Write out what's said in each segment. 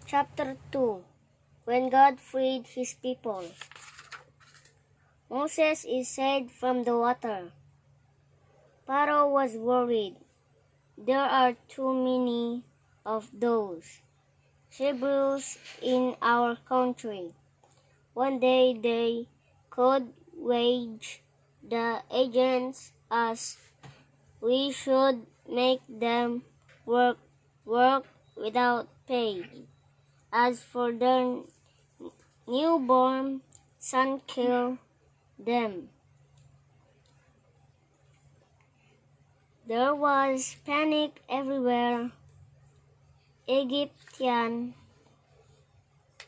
Chapter 2. When God freed his people. Moses is saved from the water. Pharaoh was worried. There are too many of those Hebrews in our country. One day they could wage the agents as we should make them work without pay. As for their newborn son, kill them. There was panic everywhere. Egyptian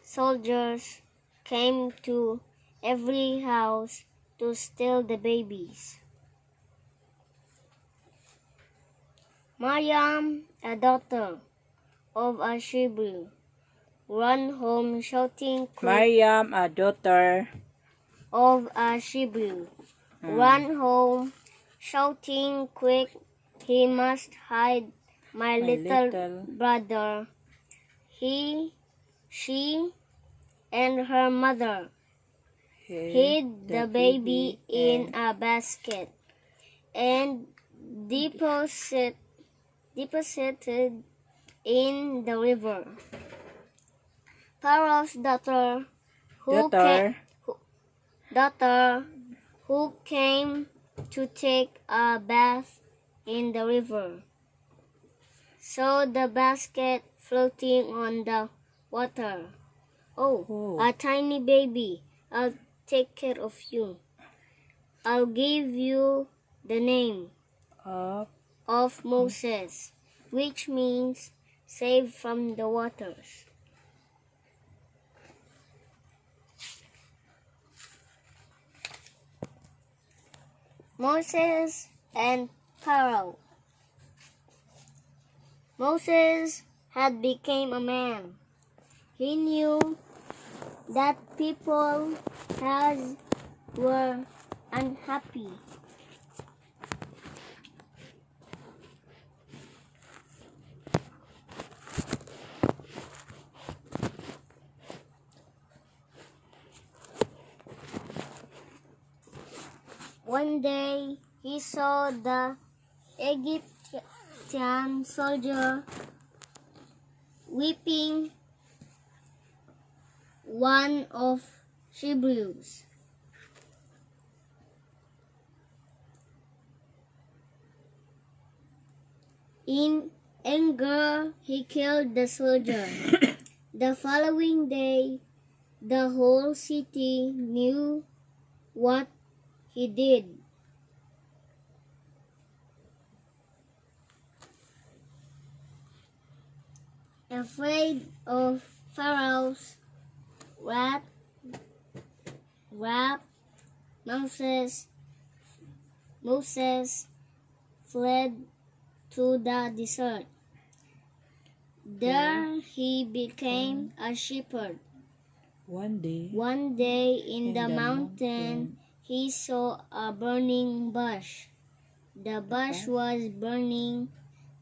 soldiers came to every house to steal the babies. Miriam, a daughter of a Hebrew, ran home shouting, Miriam, a daughter of a Hebrew, ran home shouting, "Quick, he must hide my little brother." She and her mother hid the baby in a basket and deposited in the river. Pharaoh's daughter who came to take a bath in the river, saw the basket floating on the water. Oh, a tiny baby, I'll take care of you. I'll give you the name of Moses, which means saved from the waters. Moses and Pharaoh. Moses had become a man. He knew that people were unhappy. One day, he saw the Egyptian soldier whipping one of Hebrews. In anger, he killed the soldier. The following day, the whole city knew what he did. Afraid of Pharaoh's wrath, Moses fled to the desert. There he became a shepherd. One day in the mountain, he saw a burning bush. The bush was burning,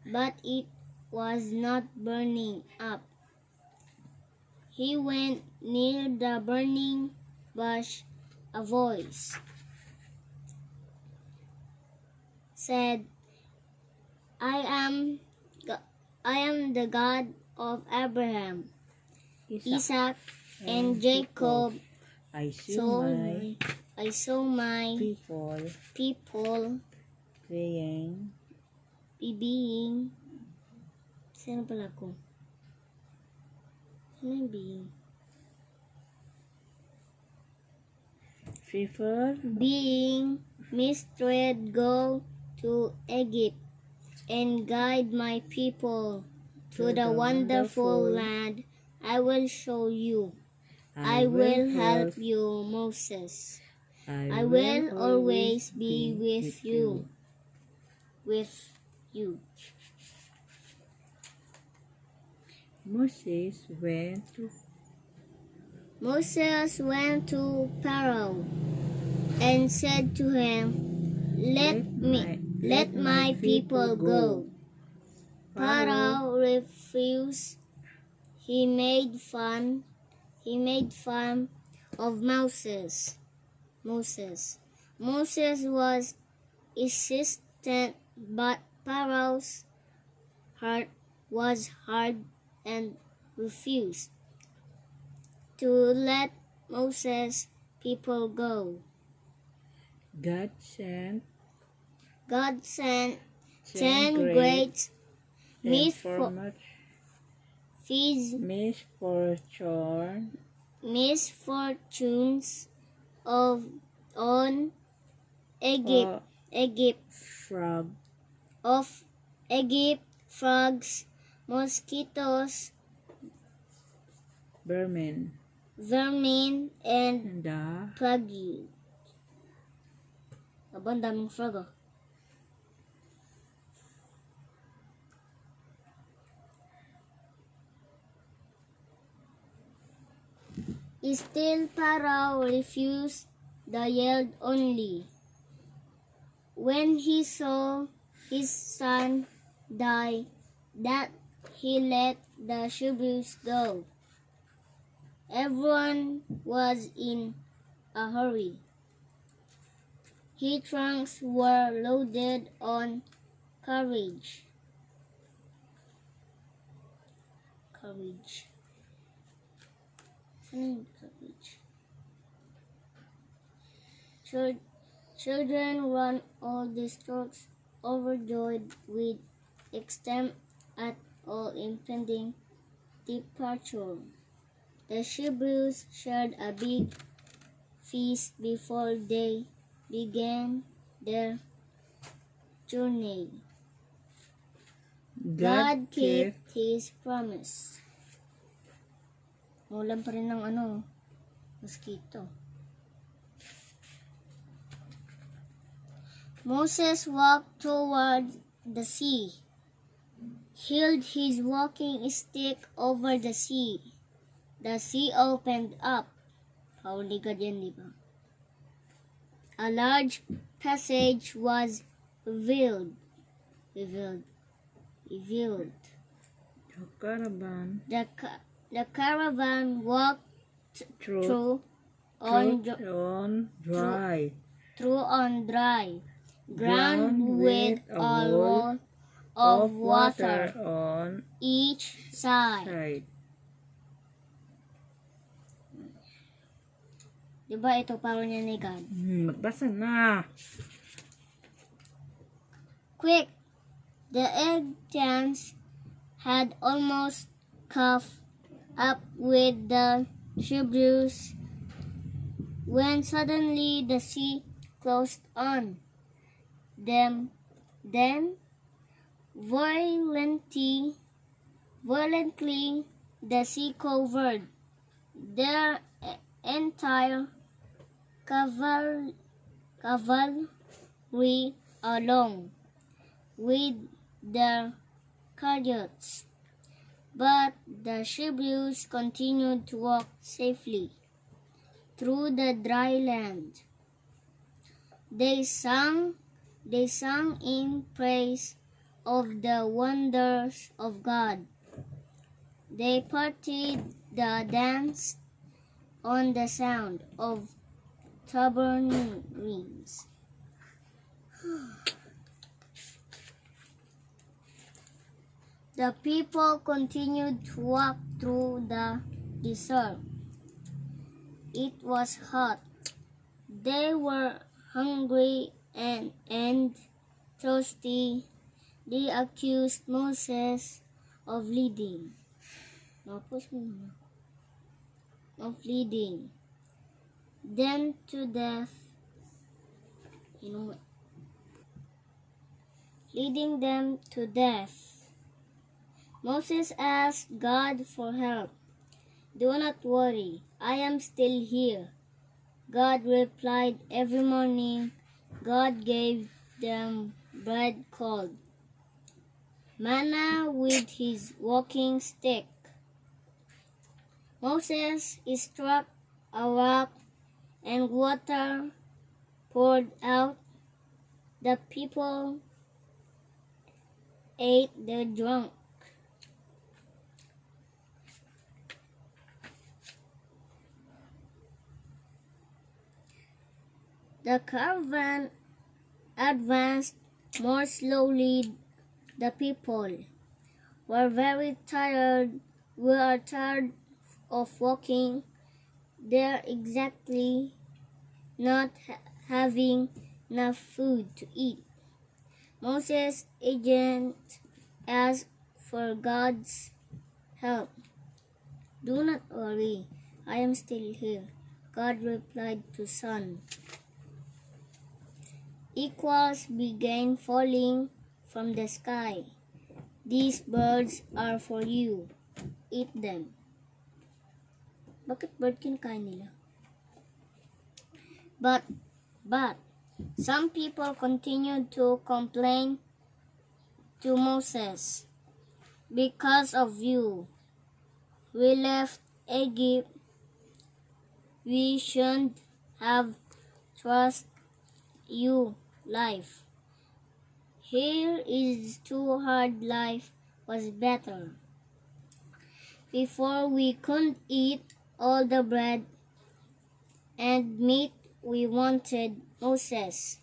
but it was not burning up. He went near the burning bush. A voice said, I am the God of Abraham, Isaac, and Jacob. I saw my people being. Sino pala ko? Sino yung being? Being mistreated. Go to Egypt and guide my people to the wonderful land I will show you. I will help you, Moses. I will always be with you. Moses went to Pharaoh and said to him, Let my people go. Pharaoh refused. he made fun of Moses. Moses was insistent, but Pharaoh's heart was hard and refused to let Moses' people go. God sent God sent 10 10 great great misfortunes on Egypt, frogs, mosquitoes, vermin, and the plague. Aba, ang daming frog, oh. Still Pharaoh refused the yield only. When he saw his son die, that he let the Hebrews go. Everyone was in a hurry. His trunks were loaded on carriage. Children ran all the streets, overjoyed with excitement at all impending departure. The Hebrews shared a big feast before they began their journey. God kept His promise. Ulam pa rin ng mosquito. Moses walked toward the sea, held his walking stick over the sea. The sea opened up. Pauligad yan, di ba? A large passage was revealed. The caravan walked through on dry ground with a wall of water on each side. Diba ito parang niya ni God? Magbasa na. Quick! The Egyptians had almost caught up with the Hebrews when suddenly the sea closed on them. Then violently the sea covered their entire cavalry along with their chariots. But the Hebrews continued to walk safely through the dry land. They sang in praise of the wonders of God. They parted the dance on the sound of tambourines. The people continued to walk through the desert. It was hot. They were hungry and thirsty. They accused Moses of leading them to death. Leading them to death. Moses asked God for help. "Do not worry, I am still here." God replied. Every morning, God gave them bread called manna with his walking stick. Moses struck a rock and water poured out. The people ate, they drank. The caravan advanced more slowly. The people were very tired. We are tired of walking there exactly, not having enough food to eat. Moses' agent asked for God's help. Do not worry, I am still here. God replied to son. Equals began falling from the sky. These birds are for you. Eat them. Bakit bird kinakain nila? But some people continued to complain to Moses. Because of you, we left Egypt. We shouldn't have trusted you life. Here is too hard. Life was better. Before we couldn't eat all the bread and meat we wanted. Moses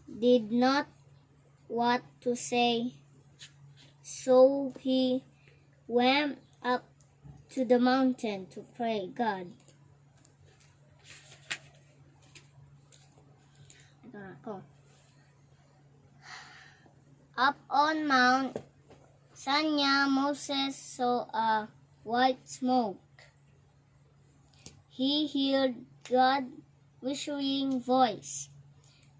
did not what to say, so he went up to the mountain to pray God. Up on Mount Sinai, Moses saw a white smoke. He heard God's whispering voice.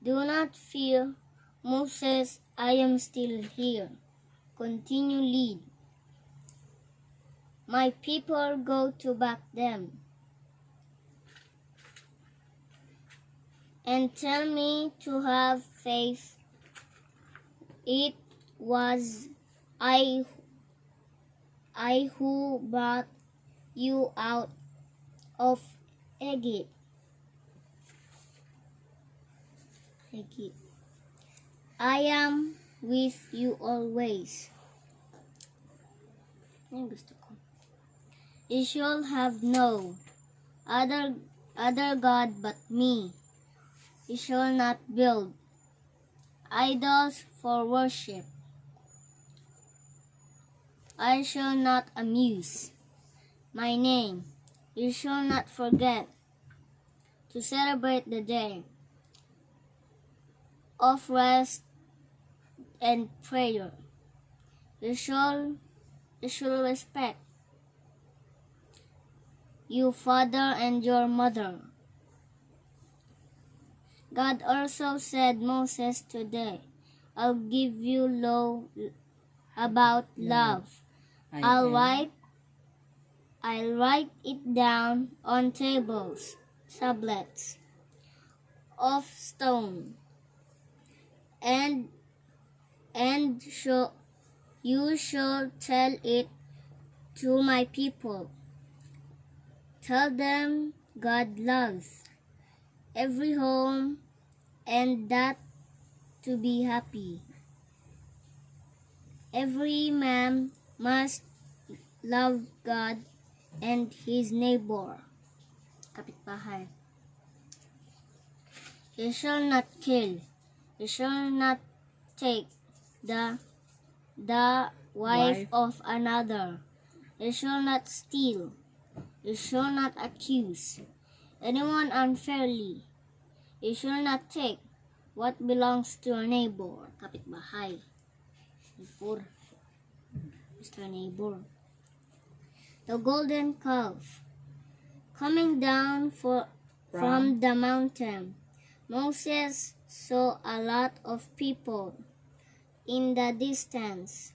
Do not fear, Moses, I am still here. Continue lead. My people go to back them. And tell me to have faith. It was I who brought you out of Egypt. I am with you always. You shall have no other God but me. You shall not build idols for worship. I shall not amuse my name. You shall not forget to celebrate the day of rest and prayer. You shall respect your father and your mother. God also said, Moses, today I'll give you law about love. I'll write it down on tablets of stone, and you shall tell it to my people. Tell them God loves every home and that to be happy. Every man must love God and his neighbor. Kapitbahay. You shall not kill. You shall not take the wife of another. You shall not steal. You shall not accuse anyone unfairly. You shall not take what belongs to a neighbor. Kapitbahay. Mr. Neighbor. The golden calf. Coming down from the mountain, Moses saw a lot of people in the distance.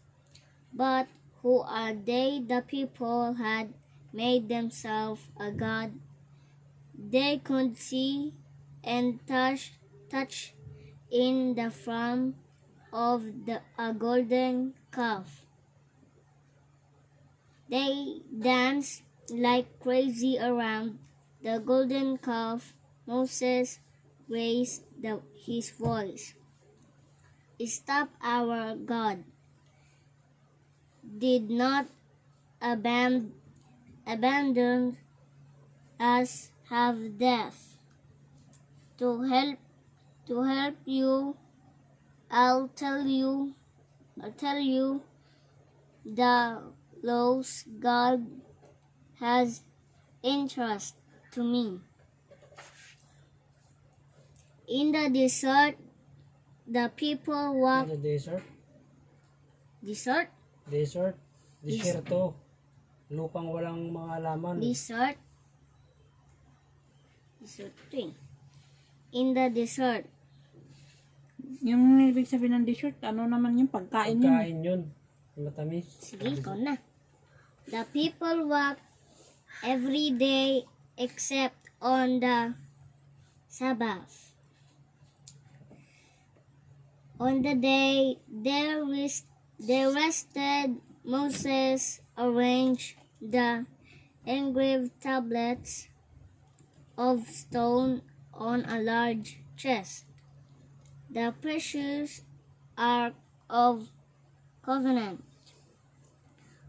But who are they? The people had made themselves a god. They could see and touch in the form of a golden calf. They danced like crazy around the golden calf. Moses raised his voice. Stop, our God did not abandon us, have death. To help you, I'll tell you the laws God has entrusted to me. In the desert, the people walk. Ano desert? Desert? Desert? Desierto. Lupang walang mga laman. Desert? Desert to eh. In the desert, Yung ibig sabihin ng dessert, ano naman yung pagkain yun? Pagkain yun. Matamis. sige, ikaw na. The people walk every day except on the Sabbath. On the day they rested, Moses arranged the engraved tablets of stone on a large chest. The precious Ark of Covenant.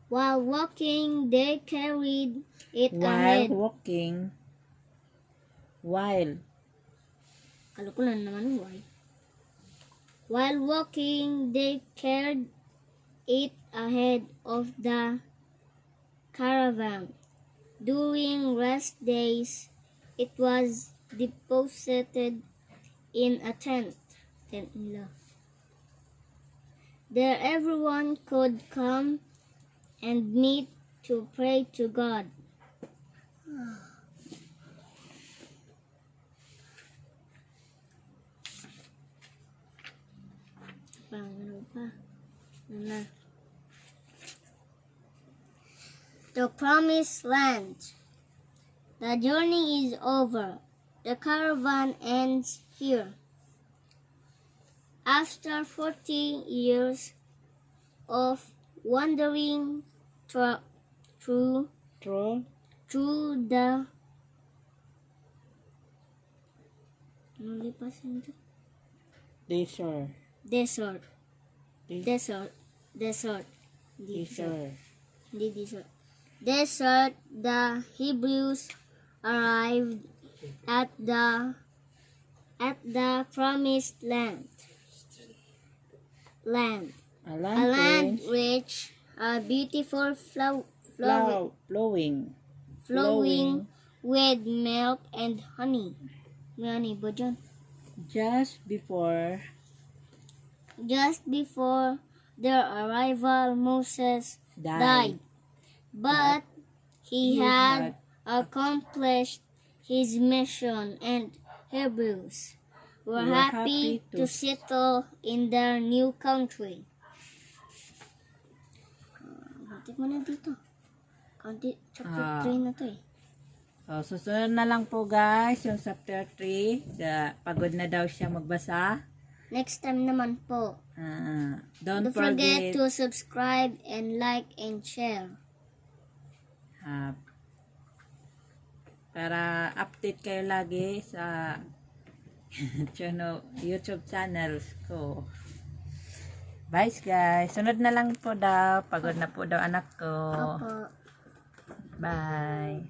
While walking, they carried it ahead. Kalukulan naman why. While walking, they carried it ahead of the caravan. During rest days, it was deposited in a tent nila. There everyone could come and meet to pray to God. Ano pa? The Promised Land. The journey is over. The caravan ends here. After 40 years of wandering through the desert, the Hebrews arrived at the promised land. A land rich, beautiful, flowing with milk and honey. May honey ba dyan? Just before their arrival, Moses died. But he had accomplished his mission, and Hebrews were happy to settle in their new country. Bantik mo na dito. Chapter 3 na to eh. So, susunod na lang po guys, yung chapter 3. Pagod na daw siya magbasa. Next time naman po. Don't forget to subscribe and like and share. Para update kayo lagi sa YouTube channels ko. Bye guys. Sunod na lang po daw. Pagod na po daw anak ko. Opo. Bye.